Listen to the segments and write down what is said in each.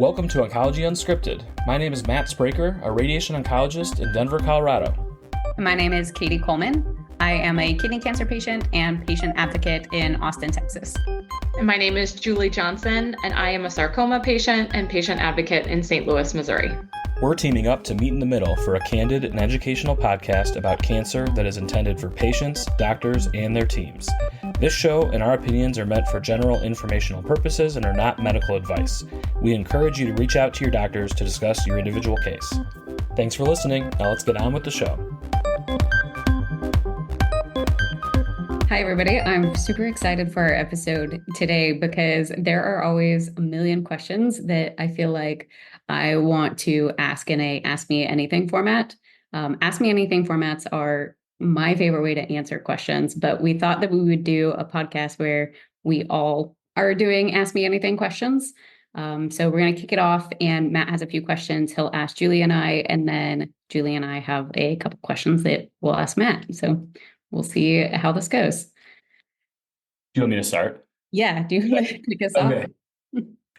Welcome to Oncology Unscripted. My name is Matt Spraker, a radiation oncologist in Denver, Colorado. My name is Katie Coleman. I am a kidney cancer patient and patient advocate in Austin, Texas. And my name is Julie Johnson, and I am a sarcoma patient and patient advocate in St. Louis, Missouri. We're teaming up to meet in the middle for a candid and educational podcast about cancer that is intended for patients, doctors, and their teams. This show and our opinions are meant for general informational purposes and are not medical advice. We encourage you to reach out to your doctors to discuss your individual case. Thanks for listening. Now let's get on with the show. Hi, everybody. I'm super excited for our episode today because there are always a million questions that I feel like I want to ask in a Ask Me Anything format. Ask Me Anything formats are my favorite way to answer questions, but we thought that we would do a podcast where we all are doing Ask Me Anything questions. So we're going to kick it off, and Matt has a few questions he'll ask Julie and I, and then Julie and I have a couple questions that we'll ask Matt. So we'll see how this goes. Do you want me to start? Yeah, do you want to kick us off?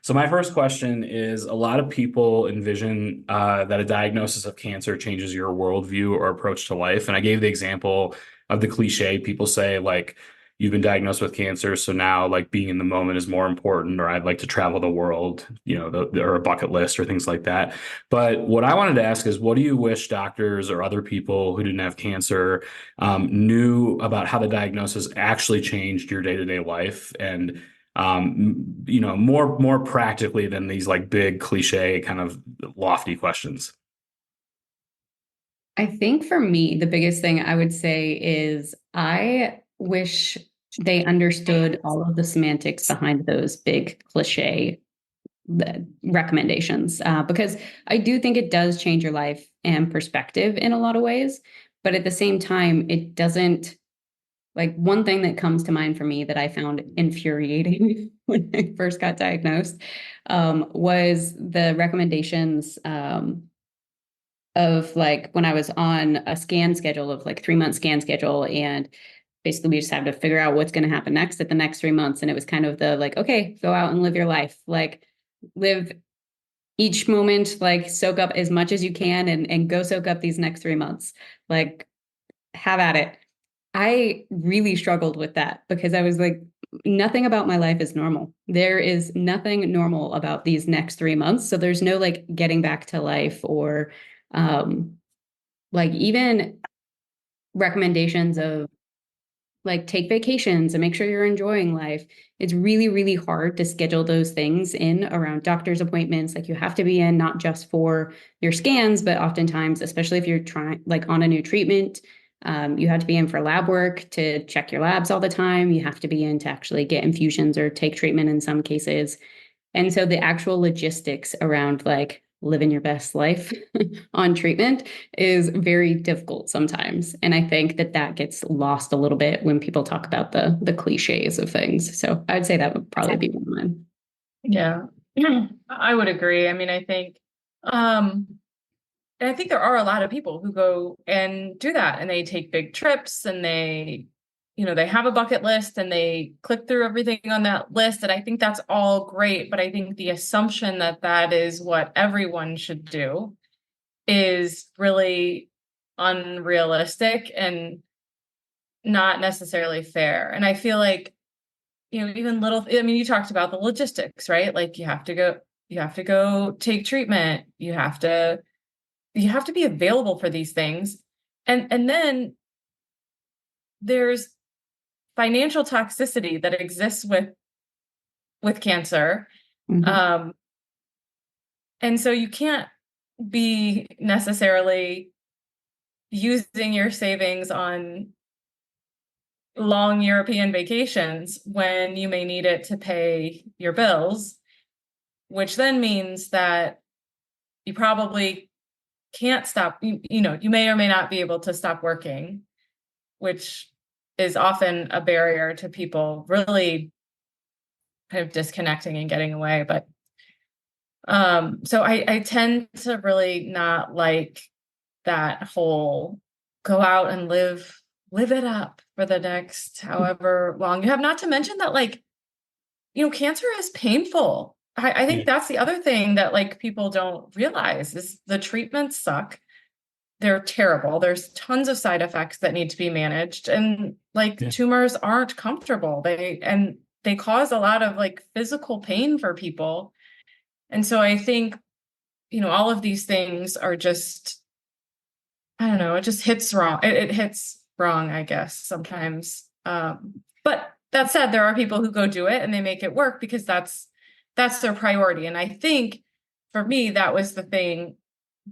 So my first question is, a lot of people envision that a diagnosis of cancer changes your worldview or approach to life. And I gave the example of the cliche. People say, like, you've been diagnosed with cancer, so now like being in the moment is more important, or I'd like to travel the world, or a bucket list or things like that. But what I wanted to ask is, what do you wish doctors or other people who didn't have cancer knew about how the diagnosis actually changed your day-to-day life? And more practically than these like big cliche kind of lofty questions. I think for me, the biggest thing I would say is I wish they understood all of the semantics behind those big cliche recommendations, because I do think it does change your life and perspective in a lot of ways. But at the same time, it doesn't. Like, one thing that comes to mind for me that I found infuriating when I first got diagnosed was the recommendations of like when I was on a scan schedule of like 3-month scan schedule, and basically we just have to figure out what's going to happen next at the next 3 months. And it was kind of the like, okay, go out and live your life, like live each moment, like soak up as much as you can and go soak up these next 3 months, like have at it. I really struggled with that because I was like, nothing about my life is normal. There is nothing normal about these next 3 months. So there's no like getting back to life or like even recommendations of like take vacations and make sure you're enjoying life. It's really, really hard to schedule those things in around doctor's appointments. Like you have to be in not just for your scans, but oftentimes, especially if you're trying like on a new treatment, you have to be in for lab work to check your labs all the time. You have to be in to actually get infusions or take treatment in some cases. And so the actual logistics around like living your best life on treatment is very difficult sometimes. And I think that gets lost a little bit when people talk about the cliches of things. So I would say that would probably be one of mine. Yeah, I would agree. I mean, I think and I think there are a lot of people who go and do that, and they take big trips, and they have a bucket list and they click through everything on that list. And I think that's all great. But I think the assumption that that is what everyone should do is really unrealistic and not necessarily fair. And I feel like, even you talked about the logistics, right? Like you have to go take treatment. You have to be available for these things. And then there's financial toxicity that exists with cancer. Mm-hmm. And so you can't be necessarily using your savings on long European vacations when you may need it to pay your bills, which then means that you probably can't stop, you may or may not be able to stop working, which is often a barrier to people really kind of disconnecting and getting away. But so I tend to really not like that whole go out and live it up for the next however long you have, not to mention that, like, cancer is painful. I Yeah. think that's the other thing that like people don't realize is the treatments suck. They're terrible. There's tons of side effects that need to be managed. And like Yeah. tumors aren't comfortable. They cause a lot of like physical pain for people. And so I think, all of these things are just, I don't know, it just hits wrong. It hits wrong, I guess, sometimes. But that said, there are people who go do it and they make it work because that's their priority. And I think for me, that was the thing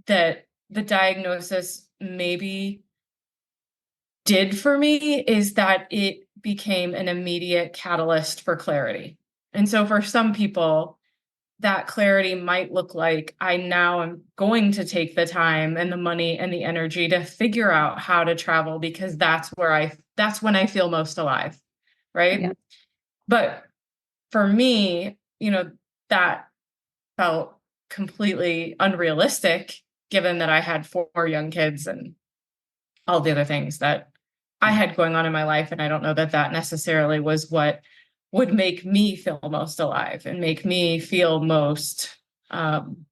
that the diagnosis maybe did for me is that it became an immediate catalyst for clarity. And so for some people, that clarity might look like I now am going to take the time and the money and the energy to figure out how to travel because that's when I feel most alive. Right. Yeah. But for me, that felt completely unrealistic given that I had 4 young kids and all the other things that I had going on in my life. And I don't know that that necessarily was what would make me feel most alive and make me feel most, um,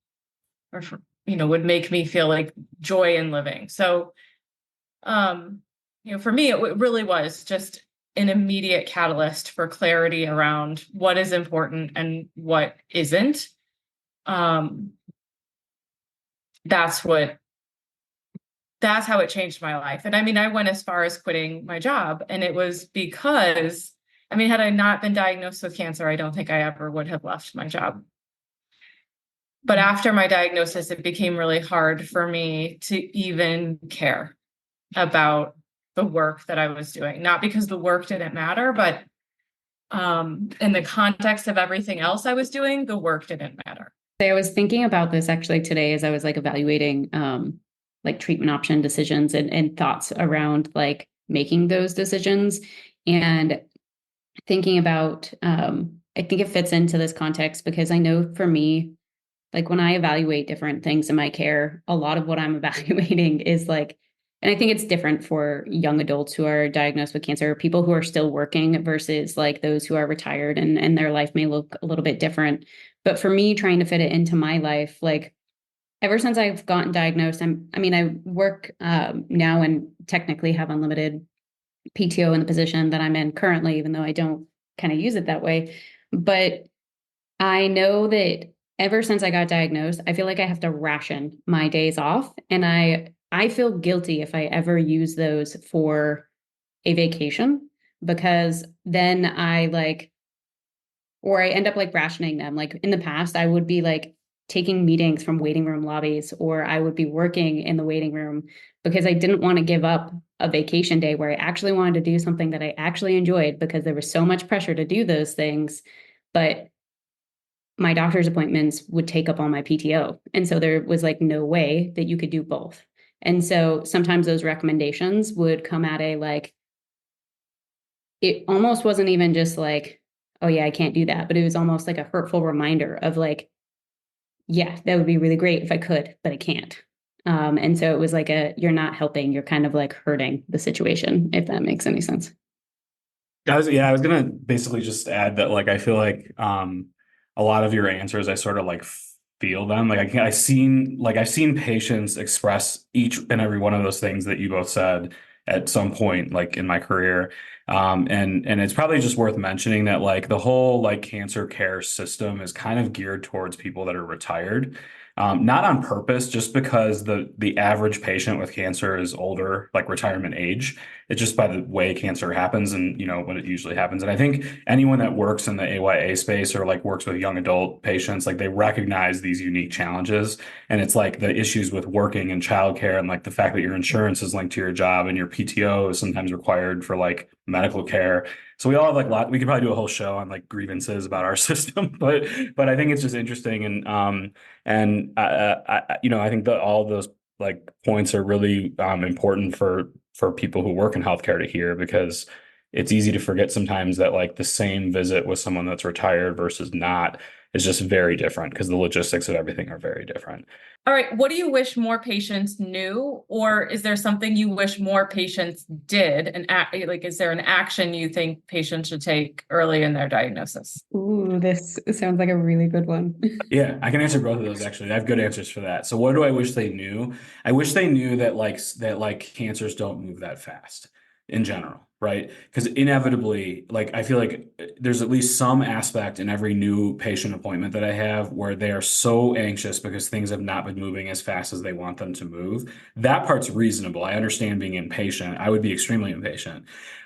or, would make me feel like joy in living. So, for me, it really was just an immediate catalyst for clarity around what is important and what isn't. Um, that's what that's how it changed my life. And I mean, I went as far as quitting my job, and it was because, I mean, had I not been diagnosed with cancer, I don't think I ever would have left my job. But after my diagnosis, it became really hard for me to even care about the work that I was doing. Not because the work didn't matter, but in the context of everything else I was doing, the work didn't matter. I was thinking about this actually today as I was like evaluating like treatment option decisions and thoughts around like making those decisions and thinking about I think it fits into this context because I know for me, like when I evaluate different things in my care, a lot of what I'm evaluating is like, and I think it's different for young adults who are diagnosed with cancer, people who are still working versus like those who are retired and their life may look a little bit different. But for me, trying to fit it into my life, like ever since I've gotten diagnosed, I work now and technically have unlimited PTO in the position that I'm in currently, even though I don't kind of use it that way. But I know that ever since I got diagnosed, I feel like I have to ration my days off. And I feel guilty if I ever use those for a vacation because then I like, or I end up like rationing them. Like in the past, I would be like taking meetings from waiting room lobbies, or I would be working in the waiting room because I didn't want to give up a vacation day where I actually wanted to do something that I actually enjoyed because there was so much pressure to do those things. But my doctor's appointments would take up all my PTO. And so there was like no way that you could do both. And so sometimes those recommendations would come at a like, it almost wasn't even just like, oh yeah, I can't do that. But it was almost like a hurtful reminder of like, yeah, that would be really great if I could, but I can't. And so it was like you're not helping, you're kind of like hurting the situation, if that makes any sense. I was gonna basically just add that like I feel like a lot of your answers I sort of like feel them. Like I've seen patients express each and every one of those things that you both said at some point like in my career. And it's probably just worth mentioning that like the whole like cancer care system is kind of geared towards people that are retired. Not on purpose, just because the average patient with cancer is older, like retirement age. It's just by the way cancer happens and when it usually happens. And I think anyone that works in the AYA space or like works with young adult patients, like they recognize these unique challenges. And it's like the issues with working and childcare and like the fact that your insurance is linked to your job and your PTO is sometimes required for like medical care. So we all have like we could probably do a whole show on like grievances about our system, but I think it's just interesting I think that all of those like points are really important for people who work in healthcare to hear because it's easy to forget sometimes that like the same visit with someone that's retired versus not is just very different because the logistics of everything are very different. All right, what do you wish more patients knew, or is there something you wish more patients did? And like, is there an action you think patients should take early in their diagnosis? Ooh, this sounds like a really good one. Yeah, I can answer both of those actually. I have good answers for that. So what do I wish they knew? I wish they knew that like cancers don't move that fast in general, right? Because inevitably, like I feel like there's at least some aspect in every new patient appointment that I have where they are so anxious because things have not been moving as fast as they want them to move. That part's reasonable. I understand being impatient. I would be extremely impatient.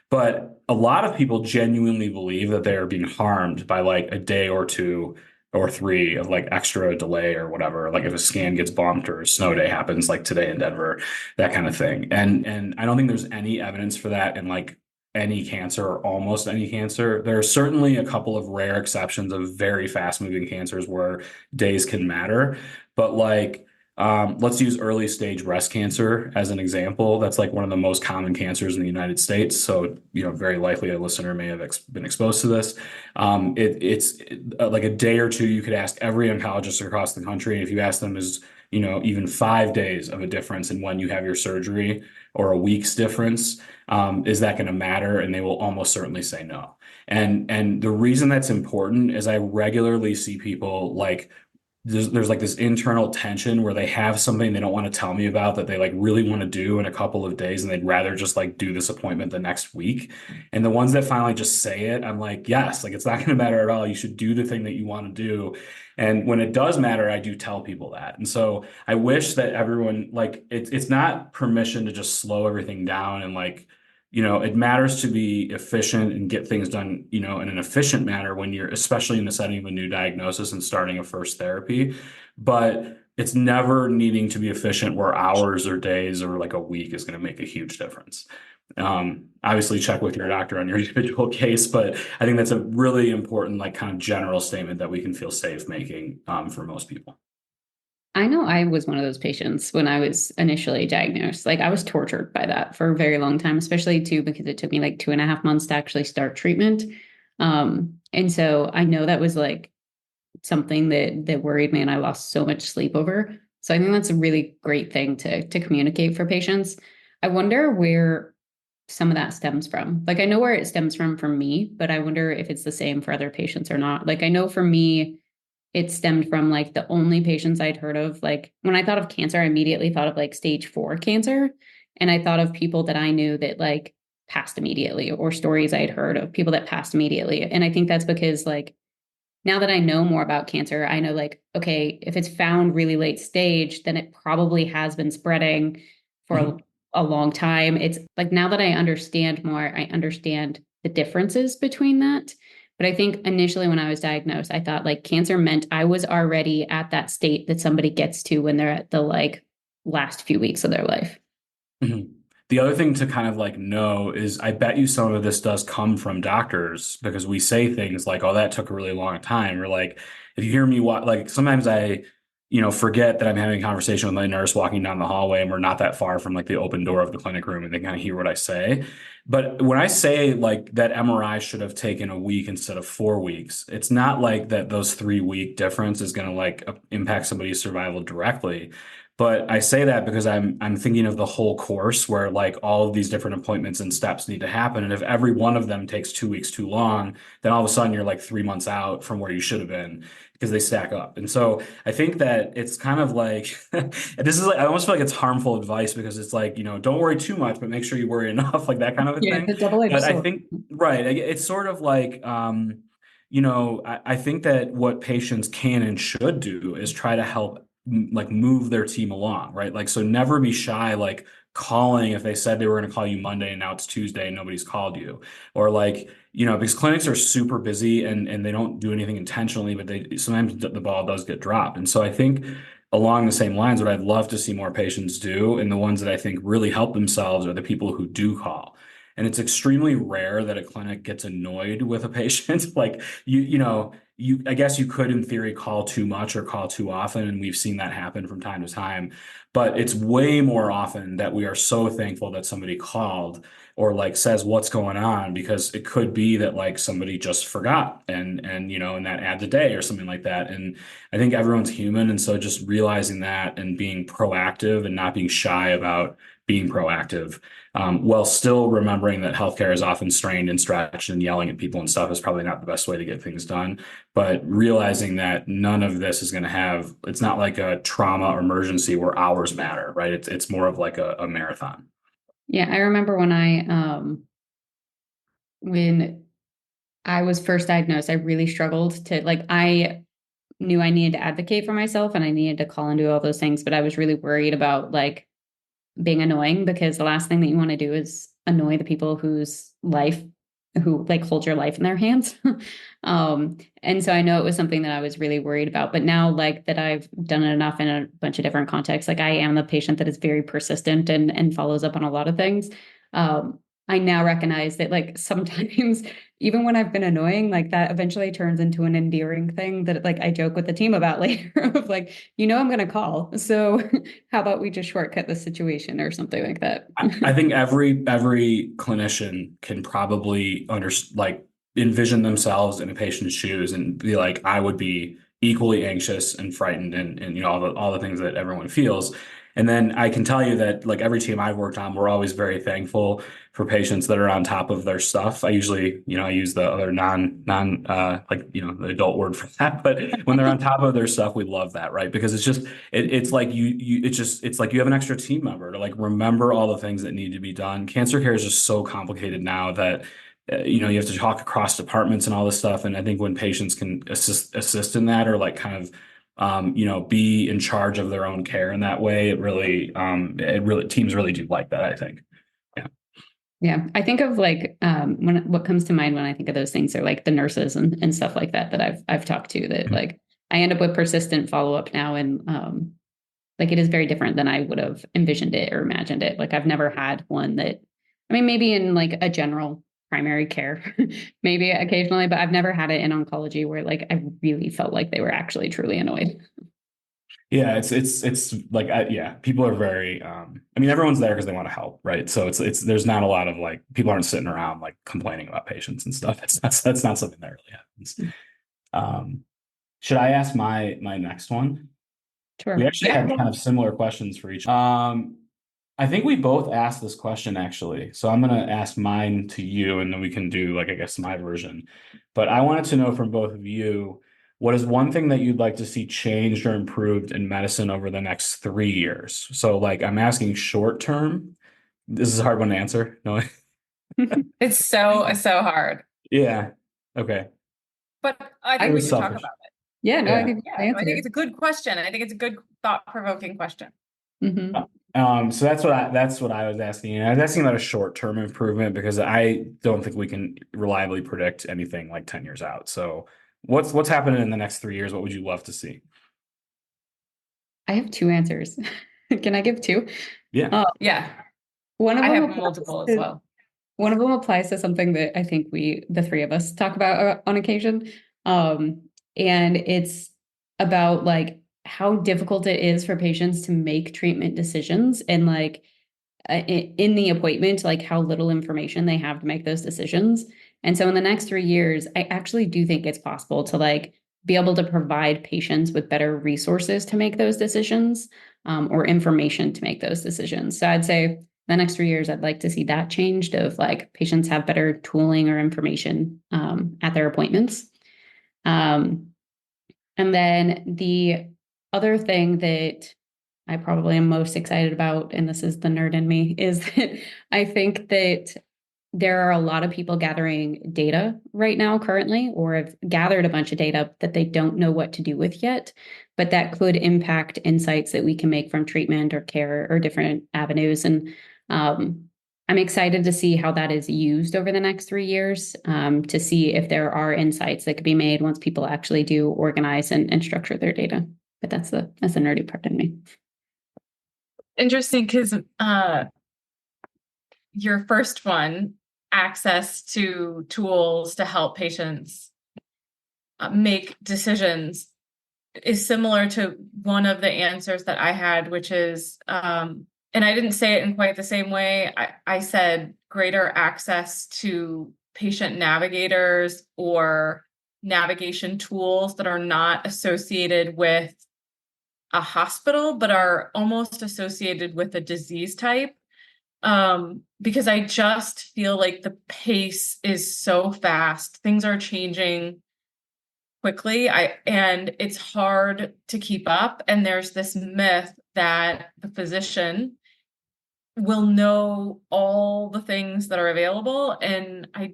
But a lot of people genuinely believe that they are being harmed by like a day or two or three of like extra delay or whatever. Like if a scan gets bumped or a snow day happens like today in Denver, that kind of thing. And I don't think there's any evidence for that in like any cancer or almost any cancer. There are certainly a couple of rare exceptions of very fast moving cancers where days can matter. But like let's use early stage breast cancer as an example. That's like one of the most common cancers in the United States. So, very likely a listener may have been exposed to this. It's like a day or two, you could ask every oncologist across the country. And if you ask them, is, even 5 days of a difference in when you have your surgery or a week's difference, is that going to matter? And they will almost certainly say no. And the reason that's important is I regularly see people like there's like this internal tension where they have something they don't want to tell me about that they like really want to do in a couple of days and they'd rather just like do this appointment the next week. And the ones that finally just say it, I'm like, yes, like it's not going to matter at all. You should do the thing that you want to do. And when it does matter, I do tell people that. And so I wish that everyone like it's not permission to just slow everything down and like it matters to be efficient and get things done, in an efficient manner when you're, especially in the setting of a new diagnosis and starting a first therapy. But it's never needing to be efficient where hours or days or like a week is going to make a huge difference. Obviously check with your doctor on your individual case, but I think that's a really important, like kind of general statement that we can feel safe making, for most people. I know I was one of those patients when I was initially diagnosed. Like I was tortured by that for a very long time, especially too, because it took me like 2.5 months to actually start treatment. And so I know that was like something that worried me and I lost so much sleep over. So I think that's a really great thing to communicate for patients. I wonder where some of that stems from. Like I know where it stems from me, but I wonder if it's the same for other patients or not. Like I know for me, it stemmed from like the only patients I'd heard of. Like when I thought of cancer, I immediately thought of like stage 4 cancer. And I thought of people that I knew that like passed immediately or stories I'd heard of people that passed immediately. And I think that's because like now that I know more about cancer, I know like, okay, if it's found really late stage, then it probably has been spreading for a long time. It's like now that I understand more, I understand the differences between that. But I think initially when I was diagnosed, I thought like cancer meant I was already at that state that somebody gets to when they're at the like last few weeks of their life. Mm-hmm. The other thing to kind of like know is I bet you some of this does come from doctors because we say things like, oh, that took a really long time. Or like, if you hear me like sometimes I, forget that I'm having a conversation with my nurse walking down the hallway and we're not that far from like the open door of the clinic room and they kind of hear what I say. But when I say like that MRI should have taken a week instead of 4 weeks, it's not like that those 3 week difference is going to like impact somebody's survival directly. But I say that because I'm thinking of the whole course where like all of these different appointments and steps need to happen. And if every one of them takes 2 weeks too long, then all of a sudden you're like 3 months out from where you should have been because they stack up. And so I think that it's kind of like this is like I almost feel like it's harmful advice because it's like, don't worry too much, but make sure you worry enough, like that kind of a Yeah, thing. the double-edged But I sword. think right, it's sort of like I think that what patients can and should do is try to help like move their team along, right? Like, so never be shy, like calling if they said they were going to call you Monday and now it's Tuesday and nobody's called you. Or like, because clinics are super busy and they don't do anything intentionally, but they sometimes the ball does get dropped. And so I think along the same lines, what I'd love to see more patients do, and the ones that I think really help themselves are the people who do call. And it's extremely rare that a clinic gets annoyed with a patient. Like I guess you could in theory call too much or call too often, and we've seen that happen from time to time. But it's way more often that we are so thankful that somebody called or like says what's going on, because it could be that like somebody just forgot and and that adds a day or something like that. And I think everyone's human, and so just realizing that and being proactive and not being shy about being proactive, while still remembering that healthcare is often strained and stretched, and yelling at people and stuff is probably not the best way to get things done. But realizing that none of this is going to have, it's not like a trauma or emergency where hours matter, right? It's more of like a marathon. Yeah, I remember when I was first diagnosed, I really struggled to like I knew I needed to advocate for myself and I needed to call and do all those things, but I was really worried about like being annoying, because the last thing that you want to do is annoy the people who like hold your life in their hands. And so I know it was something that I was really worried about, but now like that I've done it enough in a bunch of different contexts, like I am the patient that is very persistent and follows up on a lot of things. I now recognize that like sometimes even when I've been annoying, like that eventually turns into an endearing thing that like I joke with the team about later of like, I'm going to call. So how about we just shortcut the situation or something like that? I think every clinician can probably like envision themselves in a patient's shoes and be like, I would be equally anxious and frightened and all the things that everyone feels. And then I can tell you that like every team I've worked on, we're always very thankful for patients that are on top of their stuff. I usually, I use the other non like, the adult word for that, but when they're on top of their stuff, we love that, right? Because it's just it's like it's like you have an extra team member to like remember all the things that need to be done. Cancer care is just so complicated now that you have to talk across departments and all this stuff. And I think when patients can assist in that, or like kind of be in charge of their own care in that way, it really teams really do like that, I think. Yeah. Yeah, I think of like when what comes to mind when I think of those things are like the nurses and stuff like that I've talked to, that like I end up with persistent follow-up now, and like it is very different than I would have envisioned it or imagined it. Like I've never had one that, I mean, maybe in like a general primary care, maybe occasionally, but I've never had it in oncology where like I really felt like they were actually truly annoyed. Yeah, it's like yeah, people are very I mean everyone's there because they want to help, right? So it's there's not a lot of like people aren't sitting around like complaining about patients and stuff. That's not something that really happens. Um should I ask my next one? We Sure. actually had kind of similar questions for each. I think we both asked this question actually. So I'm gonna ask mine to you and then we can do like I guess my version. But I wanted to know from both of you, what is one thing that you'd like to see changed or improved in medicine over the next 3 years? So like I'm asking short term. This is a hard one to answer. No. It's so hard, Yeah. Okay. but I It think we was should talk selfish. about it. Yeah, no, I Yeah. think I Yeah, I answered think it. it's a good question. I think it's a good thought-provoking question. Hmm. So that's what I was asking. And I was asking about a short-term improvement because I don't think we can reliably predict anything like 10 years out. So what's happening in the next 3 years? What would you love to see? I have two answers. Can I give two? Yeah. Yeah, One of I them have applies multiple as to well. One of them applies to something that I think the three of us, talk about on occasion. And it's about like how difficult it is for patients to make treatment decisions, and like in the appointment, like how little information they have to make those decisions. And so in the next 3 years, I actually do think it's possible to like be able to provide patients with better resources to make those decisions, or information to make those decisions. So I'd say the next 3 years, I'd like to see that changed, of like patients have better tooling or information at their appointments. Um, and then the other thing that I probably am most excited about, and this is the nerd in me, is that I think that there are a lot of people gathering data right now currently, or have gathered a bunch of data that they don't know what to do with yet, but that could impact insights that we can make from treatment or care or different avenues. And I'm excited to see how that is used over the next 3 years, to see if there are insights that could be made once people actually do organize and structure their data. But that's the nerdy part in me. Interesting, because your first one, access to tools to help patients make decisions is similar to one of the answers that I had, which is, and I didn't say it in quite the same way. I said greater access to patient navigators or navigation tools that are not associated with a hospital, but are almost associated with a disease type. Because I just feel like the pace is so fast. Things are changing quickly. And it's hard to keep up. And there's this myth that the physician will know all the things that are available. And I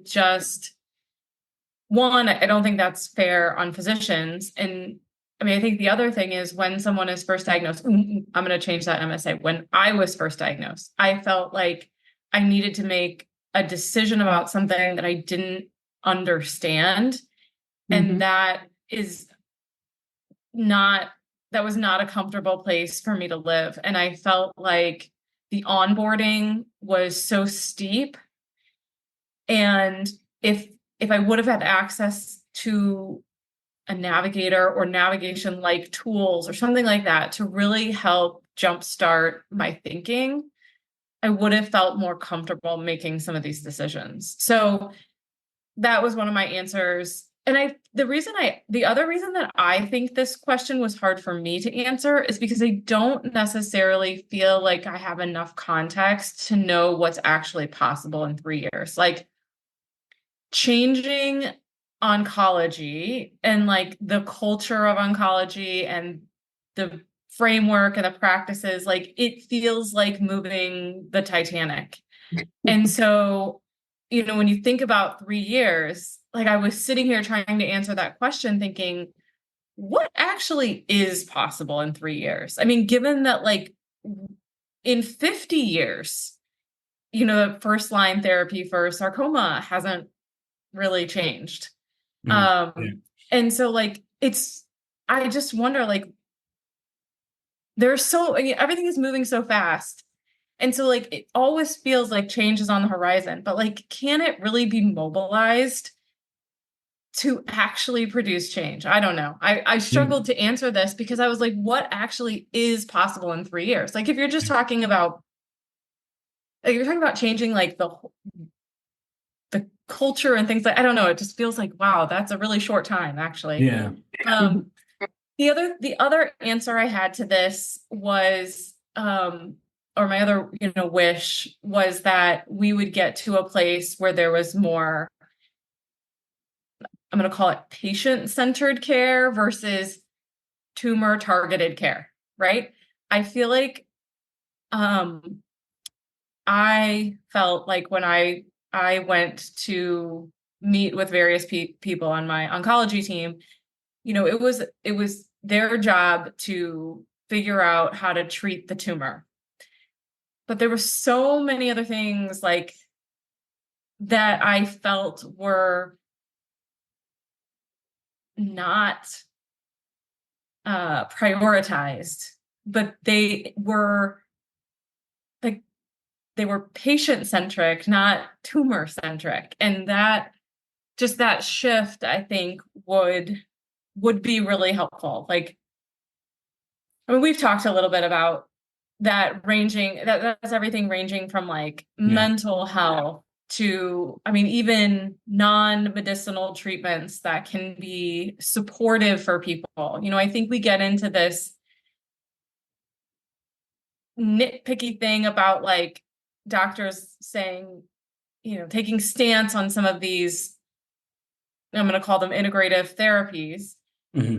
don't think that's fair on physicians. And I mean, I think the other thing is when someone is first diagnosed, I'm going to change that MSA. When I was first diagnosed, I felt like I needed to make a decision about something that I didn't understand. And that was not a comfortable place for me to live. And I felt like the onboarding was so steep. And if I would have had access to a navigator or navigation like tools or something like that to really help jumpstart my thinking, I would have felt more comfortable making some of these decisions. So that was one of my answers. And the other reason that I think this question was hard for me to answer is because I don't necessarily feel like I have enough context to know what's actually possible in 3 years. Like changing oncology and like the culture of oncology and the framework and the practices, like it feels like moving the Titanic. And so, when you think about 3 years, like I was sitting here trying to answer that question thinking, what actually is possible in 3 years? I mean, given that like in 50 years, the first line therapy for sarcoma hasn't really changed. Yeah. And so like I just wonder, like everything is moving so fast. And so like it always feels like change is on the horizon, but like can it really be mobilized to actually produce change? I don't know. I struggled to answer this because I was like, what actually is possible in 3 years? Like if you're just talking about changing like the culture and things like, I don't know, it just feels like, wow, that's a really short time actually. Yeah. The other answer I had to this was, or my other, wish was that we would get to a place where there was more, I'm going to call it patient-centered care versus tumor-targeted care, right? I feel like, I felt like when I went to meet with various people on my oncology team, it was their job to figure out how to treat the tumor. But there were so many other things like that I felt were not prioritized, but they were patient-centric, not tumor-centric. And that shift, I think, would be really helpful. Like, I mean, we've talked a little bit about that that's everything ranging from like mental health to, I mean, even non-medicinal treatments that can be supportive for people. I think we get into this nitpicky thing about like doctors saying, taking stance on some of these, I'm going to call them integrative therapies,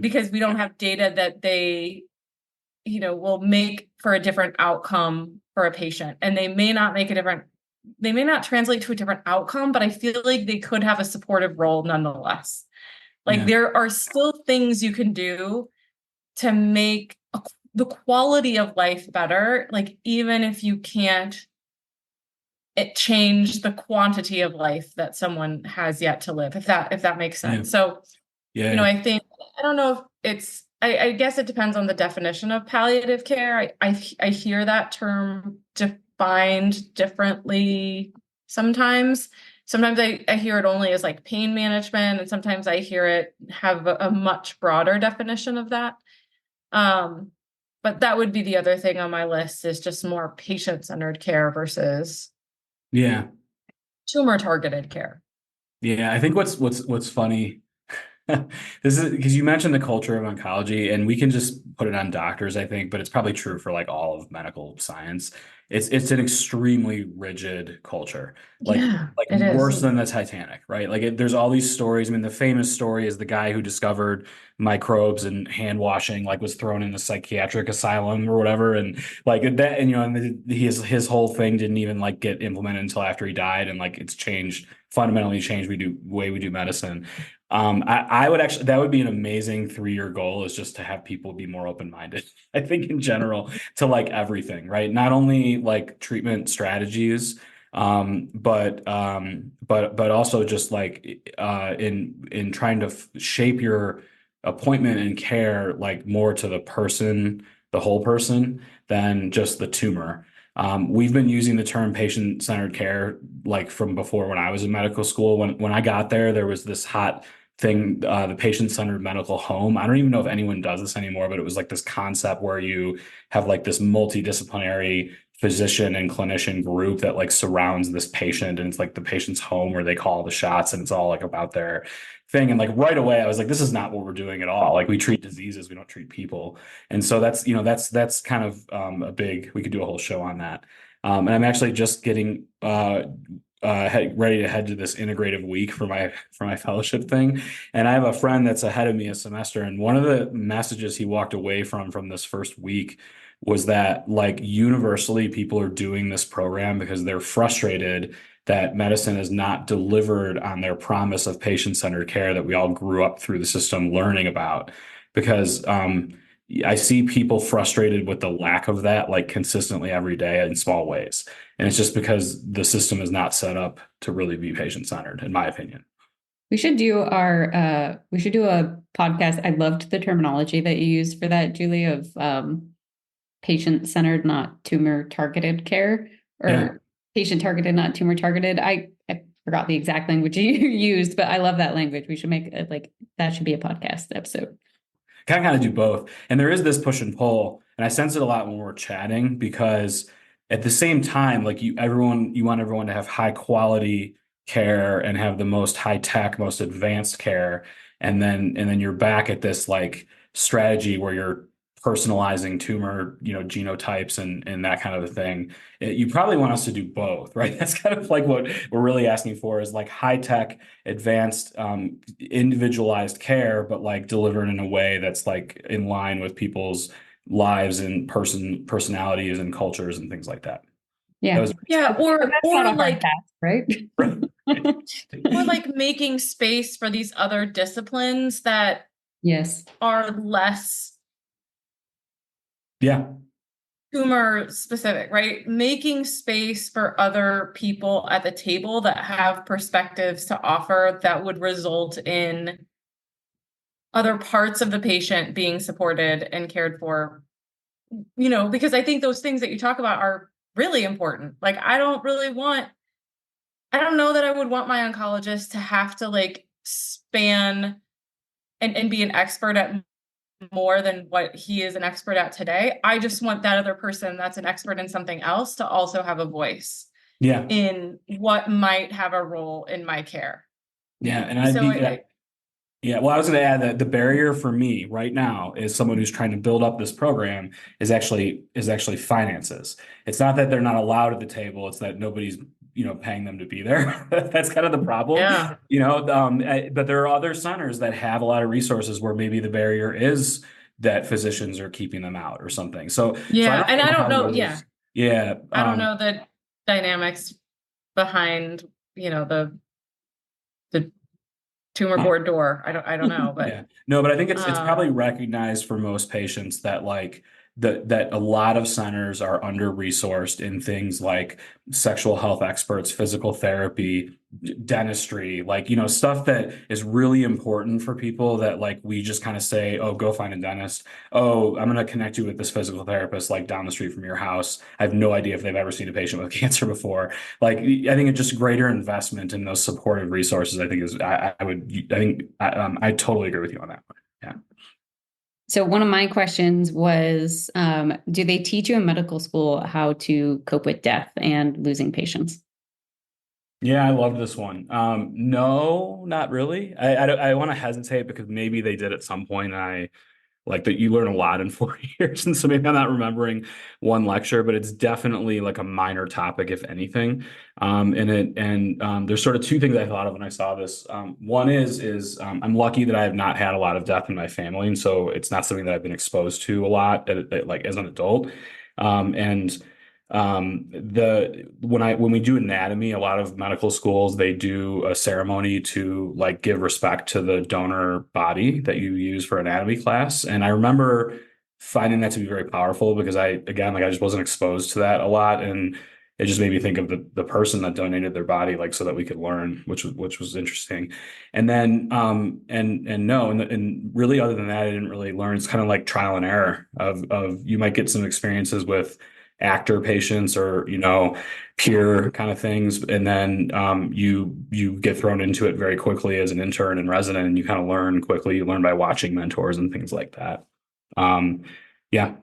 because we don't have data that they, will make for a different outcome for a patient. And they may not translate to a different outcome, but I feel like they could have a supportive role nonetheless. Like there are still things you can do to make the quality of life better. Like even if you can't change the quantity of life that someone has yet to live, if that makes sense. So, I think, I don't know if I guess it depends on the definition of palliative care. I hear that term defined differently sometimes. sometimes I hear it only as like pain management, and sometimes I hear it have a much broader definition of that. Um, but that would be the other thing on my list, is just more patient-centered care versus Yeah. tumor-targeted care. Yeah. I think what's funny, this is because you mentioned the culture of oncology, and we can just put it on doctors, I think, but it's probably true for like all of medical science. It's an extremely rigid culture, Yeah, like it is. worse than the Titanic, right? There's all these stories. I mean, the famous story is the guy who discovered microbes and hand washing, like was thrown in a psychiatric asylum or whatever, and like that, and and his whole thing didn't even like get implemented until after he died, and like it's changed fundamentally changed way we do medicine. I would actually, that would be an amazing 3-year goal, is just to have people be more open-minded. I think in general to like everything, right? Not only like treatment strategies, but also just like in trying to shape your appointment and care like more to the person, the whole person, than just the tumor. We've been using the term patient-centered care like from before when I was in medical school. When I got there, there was this hot thing, the patient-centered medical home. I don't even know if anyone does this anymore, but it was like this concept where you have like this multidisciplinary physician and clinician group that like surrounds this patient, and it's like the patient's home where they call the shots, and it's all like about their thing. And like right away I was like, this is not what we're doing at all. Like we treat diseases, we don't treat people. And so that's kind of a big, we could do a whole show on that. And I'm actually just getting ready to head to this integrative week for my fellowship thing. And I have a friend that's ahead of me a semester, and one of the messages he walked away from this first week was that like universally people are doing this program because they're frustrated that medicine is not delivered on their promise of patient-centered care that we all grew up through the system learning about. Because I see people frustrated with the lack of that, like consistently every day in small ways. And it's just because the system is not set up to really be patient-centered, in my opinion. We should do a podcast. I loved the terminology that you used for that, Julie, of patient-centered, not tumor-targeted care, Yeah. or patient-targeted, not tumor-targeted. I forgot the exact language you used, but I love that language. We should make it like that should be a podcast episode. Kind of do both. And there is this push and pull, and I sense it a lot when we're chatting, because at the same time, like you want everyone to have high quality care and have the most high tech, most advanced care. And then you're back at this like strategy where you're personalizing tumor, genotypes and that kind of a thing. You probably want us to do both, right? That's kind of like what we're really asking for, is like high tech, advanced, individualized care, but like delivered in a way that's like in line with people's lives and personalities and cultures and things like that. That Yeah. was Yeah, That's not a hard task, right? or like making space for these other disciplines that Yes. are less yeah, tumor specific, right? Making space for other people at the table that have perspectives to offer that would result in other parts of the patient being supported and cared for, because I think those things that you talk about are really important. Like, I don't know that I would want my oncologist to have to like span and be an expert at more than what he is an expert at today. I just want that other person that's an expert in something else to also have a voice yeah, in what might have a role in my care. yeah. And I'd So be Yeah, well, I was going to add that the barrier for me right now is someone who's trying to build up this program is actually finances. It's not that they're not allowed at the table; it's that nobody's paying them to be there. That's kind of the problem, yeah. But there are other centers that have a lot of resources where maybe the barrier is that physicians are keeping them out or something. So I Yeah. don't And I know don't how know. Yeah. those. Yeah, I don't know the dynamics behind, the tumor board door. I don't know, but Yeah. No, but I think it's um probably recognized for most patients that like that a lot of centers are under-resourced in things like sexual health experts, physical therapy, dentistry, like, stuff that is really important for people that like we just kind of say, oh, go find a dentist. Oh, I'm going to connect you with this physical therapist like down the street from your house. I have no idea if they've ever seen a patient with cancer before. Like, I think it's just greater investment in those supportive resources. I think I totally agree with you on that one. Yeah. So one of my questions was, do they teach you in medical school how to cope with death and losing patients? Yeah, I love this one. No, not really. I want to hesitate because maybe they did at some point. I like that you learn a lot in 4 years, and so maybe I'm not remembering one lecture, but it's definitely like a minor topic, if anything. There's sort of two things I thought of when I saw this. One is I'm lucky that I have not had a lot of death in my family, and so it's not something that I've been exposed to a lot, like as an adult. And the when we do anatomy, a lot of medical schools, they do a ceremony to like give respect to the donor body that you use for anatomy class. And I remember finding that to be very powerful because again, like I just wasn't exposed to that a lot. And it just made me think of the person that donated their body, like so that we could learn, which was interesting. And then and really other than that, I didn't really learn. It's kind of like trial and error of you might get some experiences with actor patients or peer kind of things, and then you get thrown into it very quickly as an intern and resident, and you kind of learn quickly. You learn by watching mentors and things like that. Yeah.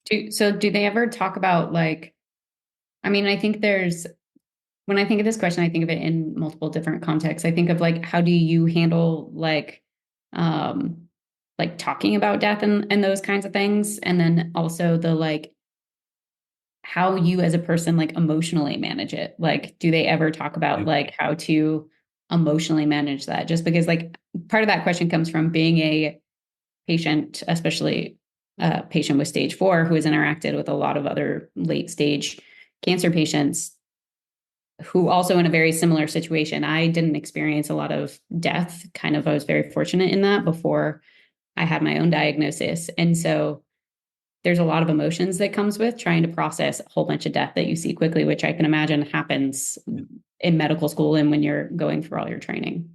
Do they ever talk about like, I mean, I think when I think of this question, I think of it in multiple different contexts. I think of like, how do you handle like talking about death and those kinds of things? And then also the like, how you as a person like emotionally manage it. Like, do they ever talk about like how to emotionally manage that? Just because like part of that question comes from being a patient, especially a patient with stage 4 who has interacted with a lot of other late stage cancer patients who also in a very similar situation. I didn't experience a lot of death. Kind of, I was very fortunate in that before I had my own diagnosis. And so there's a lot of emotions that comes with trying to process a whole bunch of death that you see quickly, which I can imagine happens in medical school and when you're going through all your training.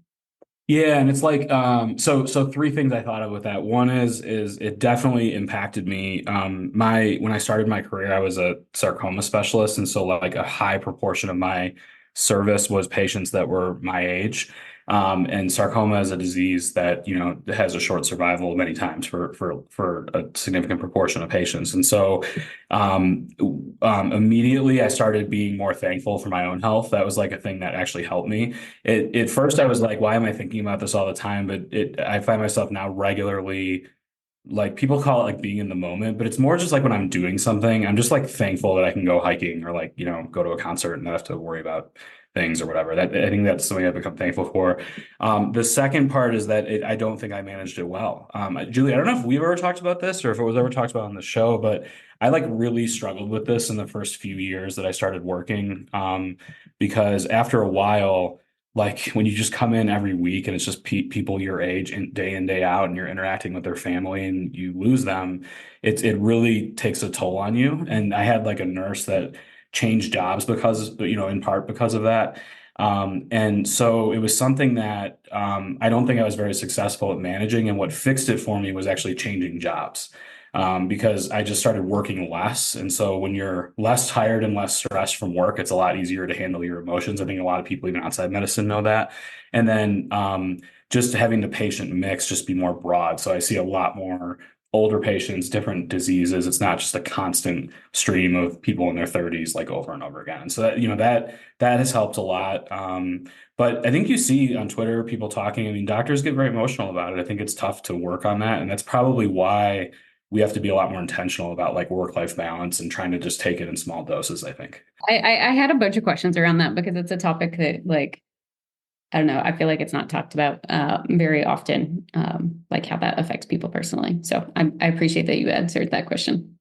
Yeah, and it's like so three things I thought of with that. One is it definitely impacted me. When I started my career, I was a sarcoma specialist, and so like a high proportion of my service was patients that were my age. And sarcoma is a disease that, has a short survival many times for a significant proportion of patients. And so immediately I started being more thankful for my own health. That was like a thing that actually helped me. At first I was like, why am I thinking about this all the time? But I find myself now regularly, like people call it like being in the moment, but it's more just like when I'm doing something, I'm just like thankful that I can go hiking or like, go to a concert and not have to worry about things or whatever. I think that's something I've become thankful for. The second part is that I don't think I managed it well. Julie, I don't know if we've ever talked about this or if it was ever talked about on the show, but I like really struggled with this in the first few years that I started working. Because after a while, like when you just come in every week and it's just people your age and day in, day out, and you're interacting with their family and you lose them, it really takes a toll on you. And I had like a nurse that changed jobs because, in part because of that. And so it was something that I don't think I was very successful at managing. And what fixed it for me was actually changing jobs. Because I just started working less. And so when you're less tired and less stressed from work, it's a lot easier to handle your emotions. I think a lot of people, even outside medicine, know that. And then just having the patient mix just be more broad. So I see a lot more older patients, different diseases. It's not just a constant stream of people in their 30s, like over and over again. So that has helped a lot. But I think you see on Twitter people talking. I mean, doctors get very emotional about it. I think it's tough to work on that, and that's probably why we have to be a lot more intentional about like work-life balance and trying to just take it in small doses, I think. I had a bunch of questions around that because it's a topic that like, I don't know, I feel like it's not talked about very often, like how that affects people personally. So I appreciate that you answered that question.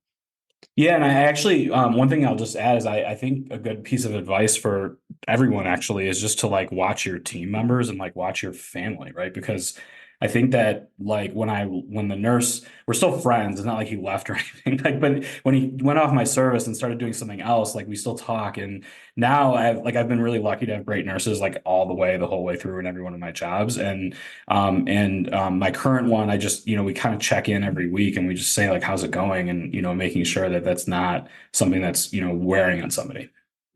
Yeah, and I actually, one thing I'll just add is I think a good piece of advice for everyone actually is just to like watch your team members and like watch your family, right? Because I think that like when the nurse, we're still friends. It's not like he left or anything. Like, but when he went off my service and started doing something else, like we still talk. And now I've been really lucky to have great nurses like all the whole way through in every one of my jobs. And my current one, I just, we kind of check in every week and we just say like, how's it going? And, making sure that that's not something that's, wearing on somebody,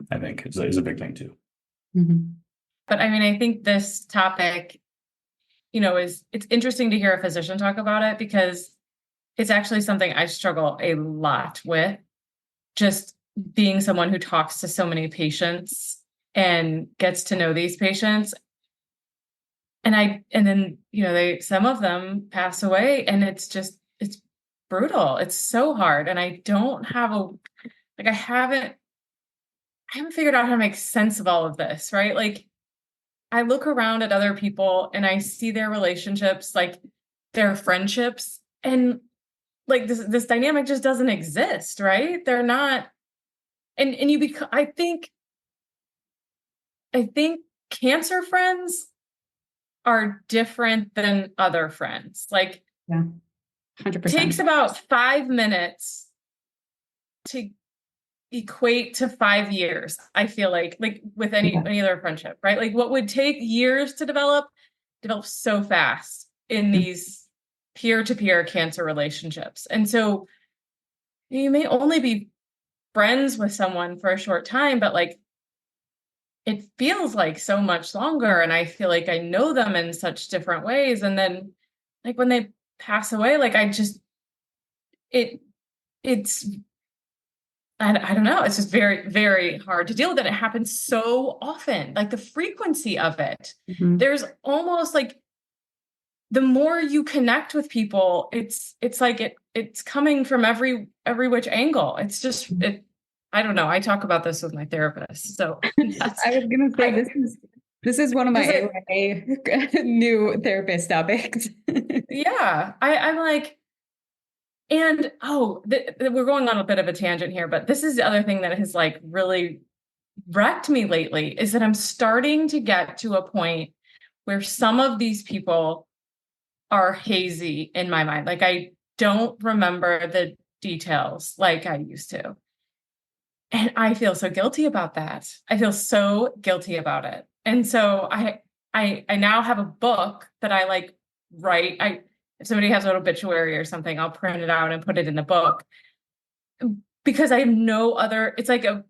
I think is a big thing too. Mhm. But I mean, I think this topic, it's interesting to hear a physician talk about it because it's actually something I struggle a lot with. Just being someone who talks to so many patients and gets to know these patients. And then, some of them pass away and it's brutal. It's so hard. And I don't have I haven't figured out how to make sense of all of this, right? Like I look around at other people and I see their relationships, like their friendships, and like this dynamic just doesn't exist, right? They're not, and you become, I think cancer friends are different than other friends. Like Yeah, takes 100%. about 5 minutes to equate to 5 years. I feel like with Yeah. any other friendship, right? Like what would take years to develop so fast in Mhm. these peer-to-peer cancer relationships. And so you may only be friends with someone for a short time, but like it feels like so much longer. And I feel like I know them in such different ways. And then like when they pass away, like it, it's, I don't know, it's just very, very hard to deal with it. It happens so often, like the frequency of it. Mhm. There's almost like the more you connect with people, it's like it's coming from every which angle. It's just I don't know. I talk about this with my therapist. So that's I was gonna say I this is one of my does it AYA new therapist topics. yeah. I'm like, and we're going on a bit of a tangent here, but this is the other thing that has like really wrecked me lately is that I'm starting to get to a point where some of these people are hazy in my mind. Like I don't remember the details like I used to. And I feel so guilty about that. I feel so guilty about it. And so I now have a book that I like write. If somebody has an obituary or something, I'll print it out and put it in the book because I have no other, it's like a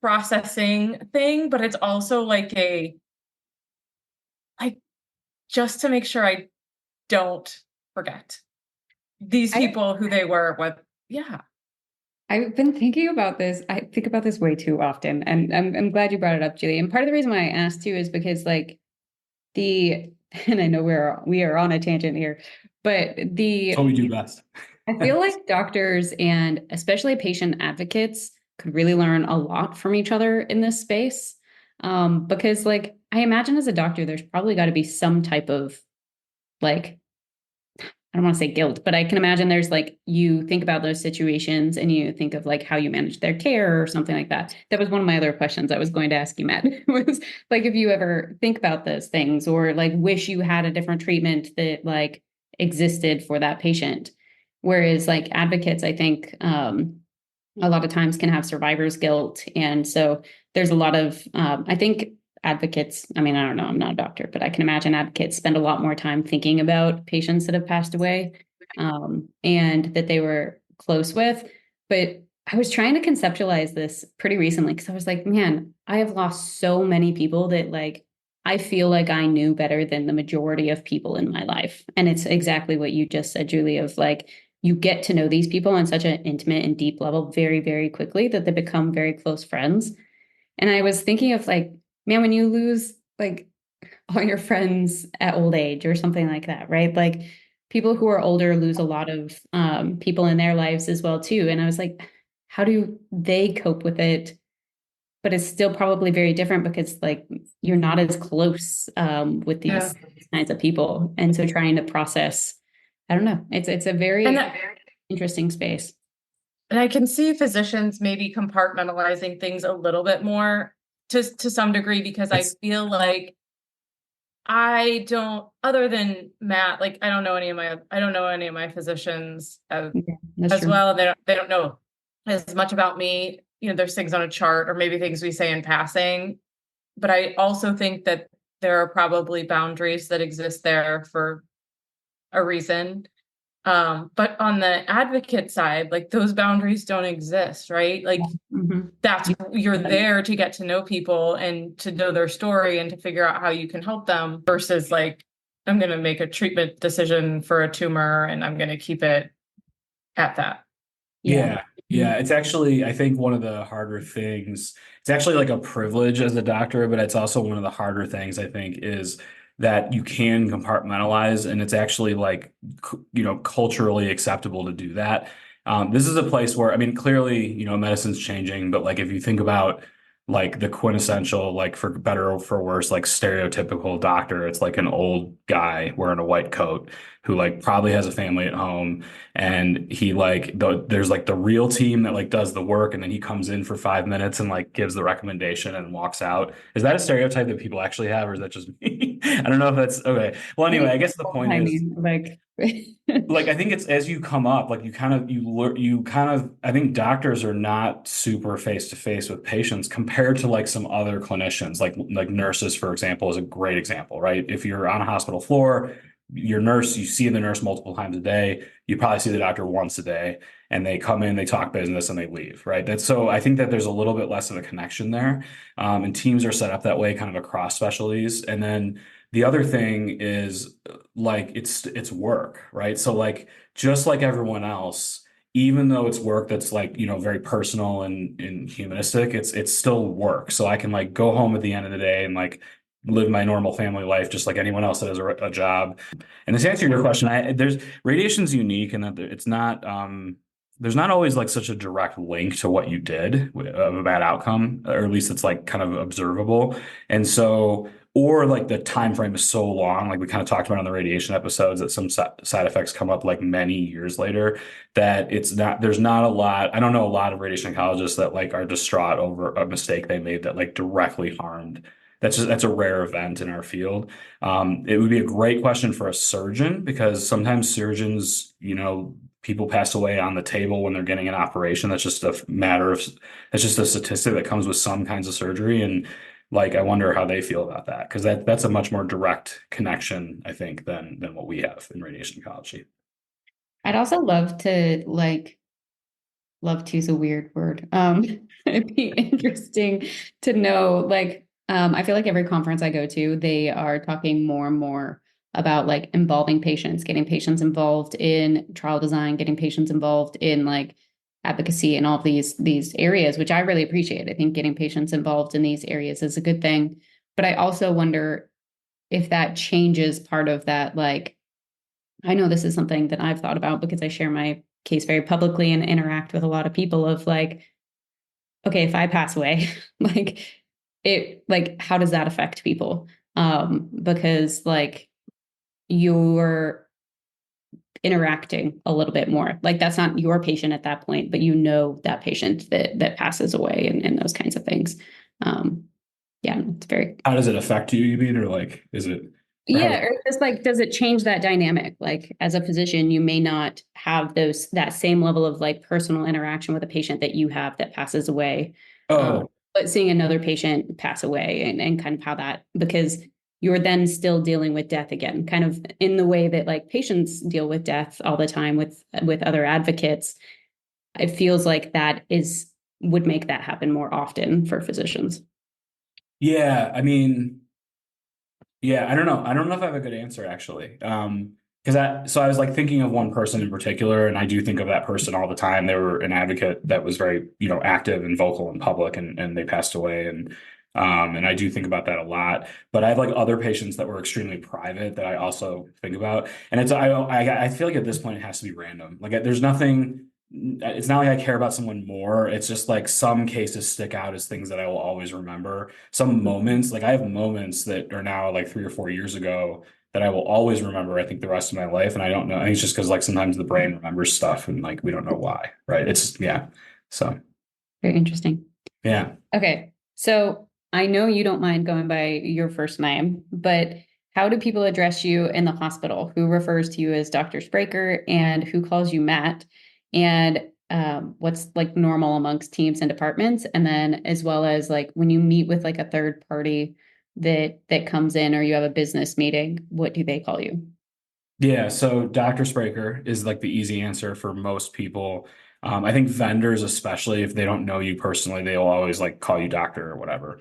processing thing, but it's also like like just to make sure I don't forget these I people who they were with. Yeah. I've been thinking about this. I think about this way too often, and I'm glad you brought it up, Julie. And part of the reason why I asked too is because like the and I know we are on a tangent here, but That's what we do best. I feel like doctors and especially patient advocates could really learn a lot from each other in this space. Because like I imagine as a doctor, there's probably got to be some type of like I don't want to say guilt, but I can imagine there's like you think about those situations and you think of like how you manage their care or something like that. That was one of my other questions I was going to ask you, Matt, was like if you ever think about those things or like wish you had a different treatment that like existed for that patient. Whereas like advocates, I think a lot of times can have survivor's guilt. And so there's a lot of, I think advocates, I mean, I don't know, I'm not a doctor, but I can imagine advocates spend a lot more time thinking about patients that have passed away and that they were close with. But I was trying to conceptualize this pretty recently because I was like, man, I have lost so many people that like I feel like I knew better than the majority of people in my life. And it's exactly what you just said, Julie, of like, you get to know these people on such an intimate and deep level very, very quickly that they become very close friends. And I was thinking of like, man, when you lose like all your friends at old age or something like that, right? Like people who are older lose a lot of people in their lives as well too. And I was like, how do they cope with it? But it's still probably very different because like you're not as close with Yeah. these kinds of people. And so trying to process, I don't know, it's a And very that, interesting space. and I can see physicians maybe compartmentalizing things a little bit more to some degree because I It's feel like I don't, other than Matt, like I don't know any of my physicians Yeah, that's as true. well. They don't know as much about me. You know, there's things on a chart or maybe things we say in passing. But I also think that there are probably boundaries that exist there for a reason. But on the advocate side, like those boundaries don't exist, right? Like Mhm. that's Yeah. you're there to get to know people and to know their story and to figure out how you can help them versus like I'm going to make a treatment decision for a tumor and I'm going to keep it at that. Yeah. Yeah. Yeah. It's actually, I think one of the harder things, it's actually like a privilege as a doctor, but it's also one of the harder things, I think, is that you can compartmentalize and it's actually like, culturally acceptable to do that. This is a place where, I mean, clearly, medicine's changing, but like if you think about like the quintessential, like for better or for worse, like stereotypical doctor, it's like an old guy wearing a white coat who like probably has a family at home and he like there's like the real team that like does the work and then he comes in for 5 minutes and like gives the recommendation and walks out. Is that a stereotype that people actually have or is that just me? I don't know if that's okay. Well, I anyway, think I guess the point I is mean, like, like I think it's as you come up, like you kind of I think doctors are not super face to face with patients compared to like some other clinicians, like nurses, for example, is a great example, right? If you're on a hospital floor, your nurse, you see the nurse multiple times a day, you probably see the doctor once a day, and they come in, they talk business, and they leave, right? That's so I think that there's a little bit less of a connection there, and teams are set up that way, kind of across specialties, and then. The other thing is like it's work, right? So like just like everyone else, even though it's work that's like, very personal and humanistic, it's still work. So I can like go home at the end of the day and like live my normal family life just like anyone else that has a job. And to answer your question, there's radiation's unique in that it's not there's not always like such a direct link to what you did of a bad outcome, or at least it's like kind of observable. And so or like the time frame is so long, like we kind of talked about on the radiation episodes, that some side effects come up like many years later, that there's not a lot. I don't know a lot of radiation oncologists that like are distraught over a mistake they made that like directly harmed. That's a rare event in our field. It would be a great question for a surgeon because sometimes surgeons, people pass away on the table when they're getting an operation. That's just a statistic that comes with some kinds of surgery. And like, I wonder how they feel about that because that's a much more direct connection, I think, than what we have in radiation oncology. I'd also love to is a weird word. It'd be interesting to know, like, I feel like every conference I go to, they are talking more and more about like involving patients, getting patients involved in trial design, getting patients involved in like advocacy and all of these areas, which I really appreciate. I think getting patients involved in these areas is a good thing. But I also wonder if that changes part of that, like, I know this is something that I've thought about because I share my case very publicly and interact with a lot of people of like, okay, if I pass away, like like how does that affect people? Because like you're interacting a little bit more. Like that's not your patient at that point, but you know that patient that passes away and those kinds of things. Um, yeah, it's very How does it affect you, you mean, or like, is it, or how does Yeah, or just like, does it change that dynamic? Like, as a physician, you may not have that same level of like personal interaction with a patient that you have that passes away. oh, But seeing another patient pass away and kind of how that, because you're then still dealing with death again, kind of in the way that like patients deal with death all the time with other advocates. It feels like would make that happen more often for physicians. yeah, I mean, yeah, I don't know. I don't know if I have a good answer actually. Because I was like thinking of one person in particular, and I do think of that person all the time. They were an advocate that was very, active and vocal in public, and they passed away, and I do think about that a lot. But I have like other patients that were extremely private that I also think about, and I feel like at this point it has to be random. Like there's nothing. It's not like I care about someone more. It's just like some cases stick out as things that I will always remember. Some moments, like I have moments that are now like 3 or 4 years ago that I will always remember, I think the rest of my life. And I don't know. I think it's just because like sometimes the brain remembers stuff and like we don't know why, right? It's yeah. So Very interesting. yeah. Okay. So I know you don't mind going by your first name, but how do people address you in the hospital? Who refers to you as Dr. Spraker and who calls you Matt? And what's like normal amongst teams and departments? And then as well as like when you meet with like a third party that comes in or you have a business meeting, what do they call you? Yeah, so Dr. Spraker is like the easy answer for most people. I think vendors, especially if they don't know you personally, they'll always like call you doctor or whatever.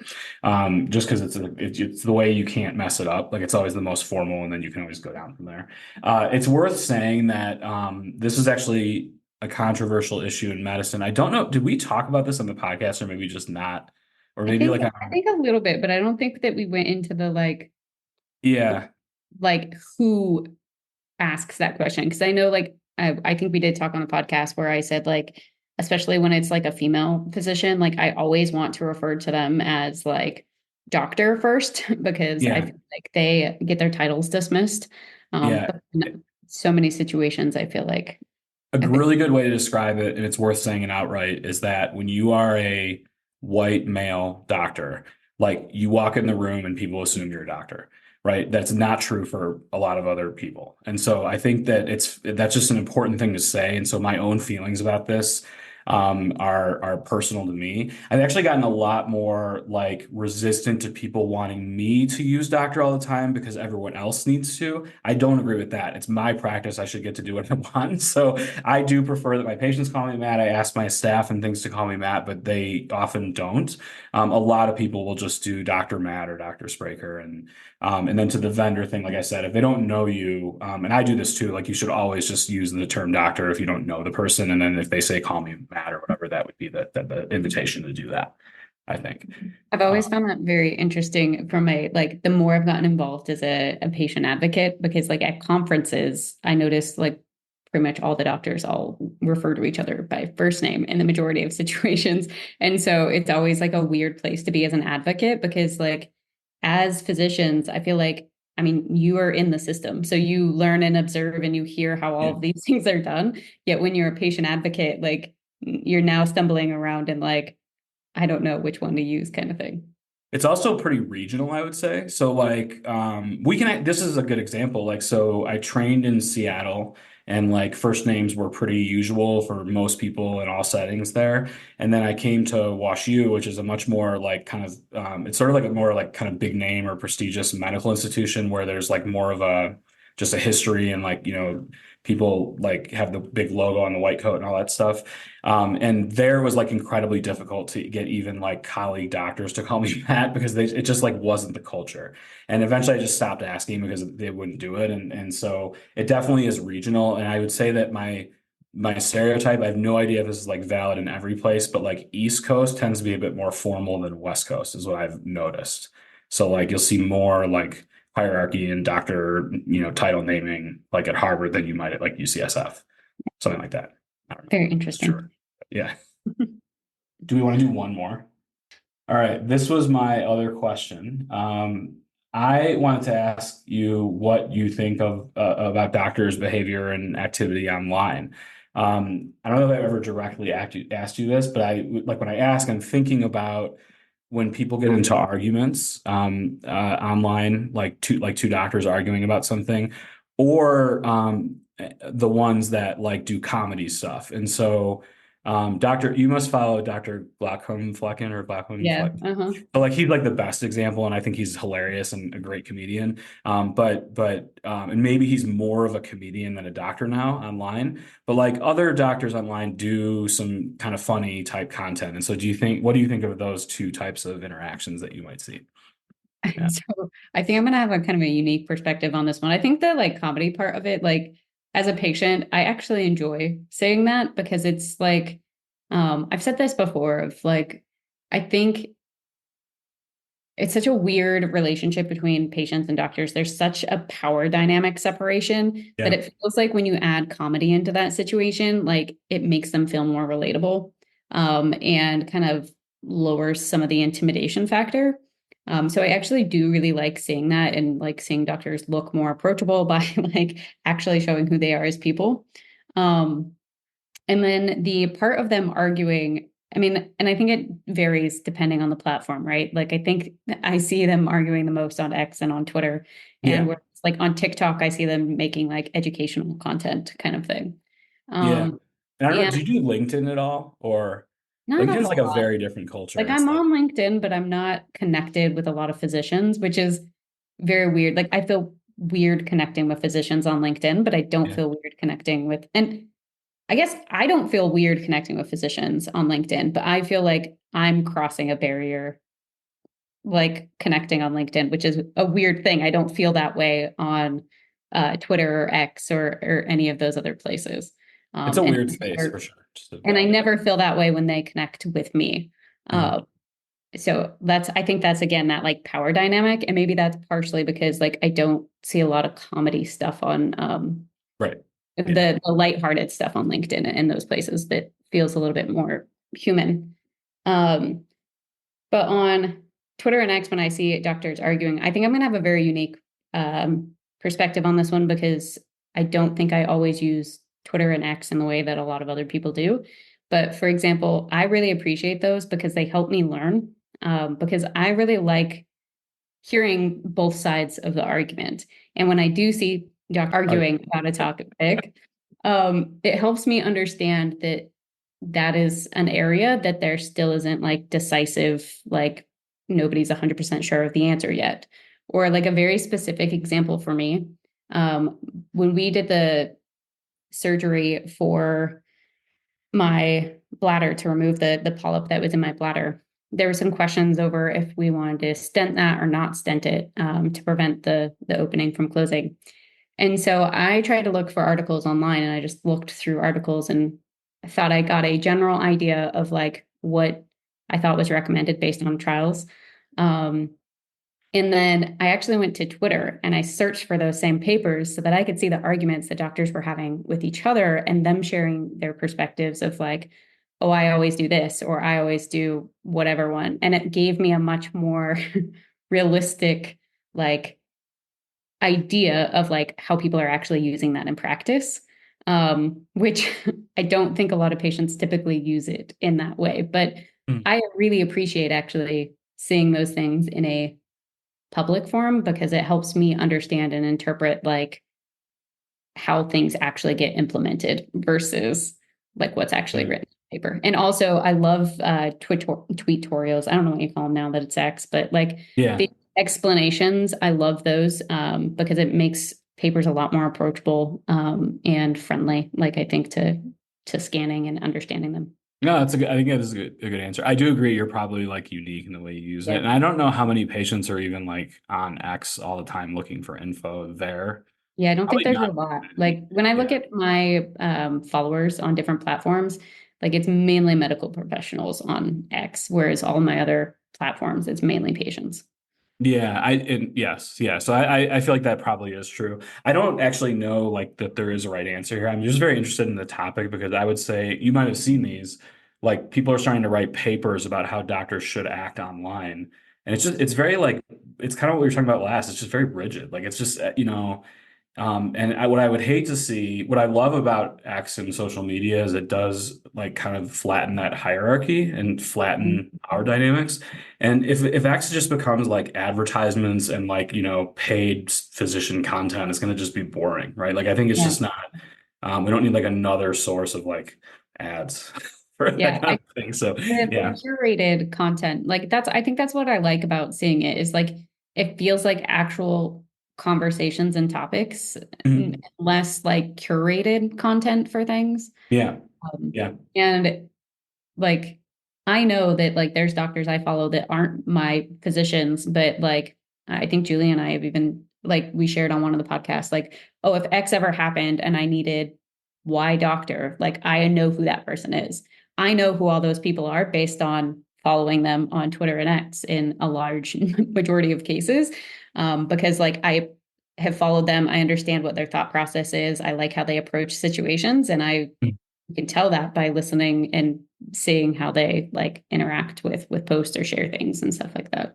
Just because it's the way you can't mess it up. Like it's always the most formal, and then you can always go down from there. It's worth saying that this is actually a controversial issue in medicine. I don't know, did we talk about this on the podcast, or maybe just not? Or maybe like I think a little bit, but I don't think that we went into the yeah, like who asks that question. Because I know like I think we did talk on a podcast where I said like, especially when it's like a female physician, like I always want to refer to them as like doctor first because I yeah, feel like they get their titles dismissed. yeah. But in so many situations, I feel like A I think really good way to describe it, and it's worth saying it outright, is that when you are a white male doctor, like you walk in the room and people assume you're a doctor, right? That's not true for a lot of other people. And so I think that that's just an important thing to say. And so my own feelings about this are personal to me. I've actually gotten a lot more like resistant to people wanting me to use doctor all the time because everyone else needs to. I don't agree with that. It's my practice. I should get to do what I want. So I do prefer that my patients call me Matt. I ask my staff and things to call me Matt, but they often don't. A lot of people will just do Dr. Matt or Dr. Spraker. And then to the vendor thing, like I said, if they don't know you, and I do this too, like you should always just use the term doctor if you don't know the person. And then if they say call me Matt or whatever, that would be the invitation to do that, I think. I've always found that very interesting from a like the more I've gotten involved as a patient advocate, because like at conferences, I noticed like pretty much all the doctors all refer to each other by first name in the majority of situations. And so it's always like a weird place to be as an advocate because like as physicians, I feel like I mean, you are in the system. So you learn and observe and you hear how all Yeah. of these things are done. Yet when you're a patient advocate, like you're now stumbling around and like I don't know which one to use kind of thing. It's also pretty regional, I would say. So like this is a good example. Like so I trained in Seattle and like first names were pretty usual for most people in all settings there. And then I came to WashU, which is a much more like kind of it's sort of like a more like kind of big name or prestigious medical institution where there's like more of a just a history and like, people like have the big logo on the white coat and all that stuff. And there was like incredibly difficult to get even like colleague doctors to call me Matt because it just like wasn't the culture. And eventually I just stopped asking because they wouldn't do it. And so it definitely is regional. And I would say that my stereotype, I have no idea if this is like valid in every place, but like East Coast tends to be a bit more formal than West Coast is what I've noticed. So like you'll see more like hierarchy and doctor, title naming like at Harvard than you might at like UCSF, something like that. I don't know. Very interesting. Sure. Yeah. Do we want to do one more? All right. This was my other question. I wanted to ask you what you think of about doctors' behavior and activity online. I don't know if I've ever directly asked you this, but I like when I ask, I'm thinking about when people get into arguments online, like two doctors arguing about something, or the ones that like do comedy stuff. And so you must follow Dr. Glaucom Flecken or Glaucom Yeah. Flecken. Uh-huh. But like he's like the best example, and I think he's hilarious and a great comedian. And maybe he's more of a comedian than a doctor now online. But like other doctors online do some kind of funny type content. And so what do you think of those two types of interactions that you might see? Yeah. So I think I'm gonna have a kind of a unique perspective on this one. I think the like comedy part of it, like as a patient, I actually enjoy saying that because it's like I've said this before of like I think it's such a weird relationship between patients and doctors. There's such a power dynamic separation that Yeah. it feels like when you add comedy into that situation, like it makes them feel more relatable, and kind of lowers some of the intimidation factor. So I actually do really like seeing that and like seeing doctors look more approachable by like actually showing who they are as people. And then the part of them arguing, I mean, and I think it varies depending on the platform, right? Like I think I see them arguing the most on X and on Twitter. And Yeah. where it's like on TikTok, I see them making like educational content kind of thing. Yeah. Um, And I don't know, and do you do LinkedIn at all? Or not a LinkedIn's like whole a lot. very different culture. Like It's I'm like, on LinkedIn, but I'm not connected with a lot of physicians, which is very weird. Like I feel weird connecting with physicians on LinkedIn, but I don't yeah, feel weird connecting with, and I guess I don't feel weird connecting with physicians on LinkedIn, but I feel like I'm crossing a barrier, like connecting on LinkedIn, which is a weird thing. I don't feel that way on Twitter or X or any of those other places. it's a And weird space for sure. Just to and I validate. never feel that way when they connect with me. Mhm. Uh, so that's, I think that's again that like power dynamic, and maybe that's partially because like I don't see a lot of comedy stuff on Right. Yeah. the lighthearted stuff on LinkedIn and those places that feels a little bit more human. Um, but on Twitter and X, when I see doctors arguing, I think I'm going to have a very unique perspective on this one because I don't think I always use Twitter and X in the way that a lot of other people do. But for example, I really appreciate those because they help me learn. Because I really like hearing both sides of the argument. And when I do see doc Right. arguing about a topic, it helps me understand that that is an area that there still isn't like decisive, like nobody's 100% sure of the answer yet. Or like a very specific example for me, um, when we did the surgery for my bladder to remove the polyp that was in my bladder, there were some questions over if we wanted to stent that or not stent it to prevent the opening from closing. And so I tried to look for articles online, and I just looked through articles and I thought I got a general idea of like what I thought was recommended based on trials. Um, and then I actually went to Twitter and I searched for those same papers so that I could see the arguments that doctors were having with each other and them sharing their perspectives of like, oh, I always do this or I always do whatever one. And it gave me a much more realistic, like, idea of like how people are actually using that in practice, which I don't think a lot of patients typically use it in that way. But Mm. I really appreciate actually seeing those things in a public forum because it helps me understand and interpret like how things actually get implemented versus like what's actually Right. written in paper. And also I love tweetorials. I don't know what you call them now that it's X, but like Yeah. the explanations, I love those because it makes papers a lot more approachable and friendly, like I think to scanning and understanding them. No, that's a good, I think that is a good answer. I do agree you're probably like unique in the way you use it. Yeah. And I don't know how many patients are even like on X all the time looking for info there. Yeah, I don't think Probably there's a not lot. many. Like when I look Yeah. at my followers on different platforms, like it's mainly medical professionals on X, whereas all my other platforms, it's mainly patients. Yeah, yes, yeah. So I feel like that probably is true. I don't actually know like that there is a right answer here. I'm just very interested in the topic because I would say you might have seen these. Like people are starting to write papers about how doctors should act online. And it's very like it's kind of what we were talking about last. It's just very rigid. Like it's just what I would hate to see, what I love about X and social media is it does like kind of flatten that hierarchy and flatten power dynamics. And if X just becomes like advertisements and like, paid physician content, it's going to just be boring, right? Like I think it's Yeah. just not, we don't need like another source of like ads for that Yeah. kind of thing. So The yeah. curated content, like that's, I think that's what I like about seeing it is like, it feels like actual conversations and topics, Mhm. less like curated content for things. Yeah. Um, Yeah. and like I know that like there's doctors I follow that aren't my physicians, but like I think Julie and I have even like we shared on one of the podcasts, like, oh, if X ever happened and I needed Y doctor, like I know who that person is. I know who all those people are based on following them on Twitter and X in a large majority of cases. Because like I have followed them, I understand what their thought process is. I like how they approach situations, and I you can tell that by listening and seeing how they like interact with posts or share things and stuff like that.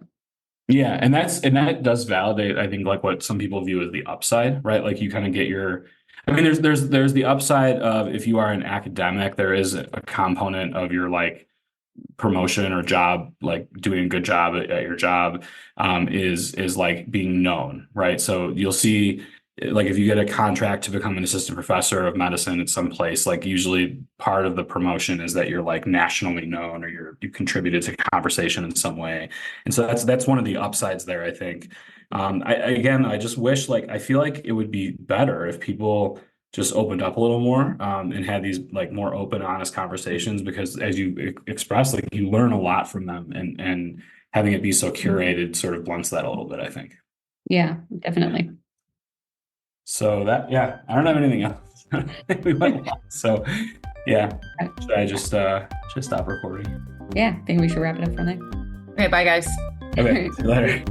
Yeah, and that does validate, I think, like what some people view as the upside, right? Like you kind of get your, I mean, there's the upside of if you are an academic, there is a component of your like promotion or job, like doing a good job at your job, is like being known, right? So you'll see, like if you get a contract to become an assistant professor of medicine at some place, like usually part of the promotion is that you're like nationally known, or you contributed to conversation in some way. And so that's one of the upsides there, I think. I just wish, like, I feel like it would be better if people just opened up a little more, and had these like more open, honest conversations, because as you express, like you learn a lot from them, and having it be so curated sort of blunts that a little bit, I think. Yeah, definitely. So that, yeah, I don't have anything else. I think we went long. So yeah, should I just stop recording? Yeah, I think we should wrap it up from there. Okay, bye guys. Okay, see you later.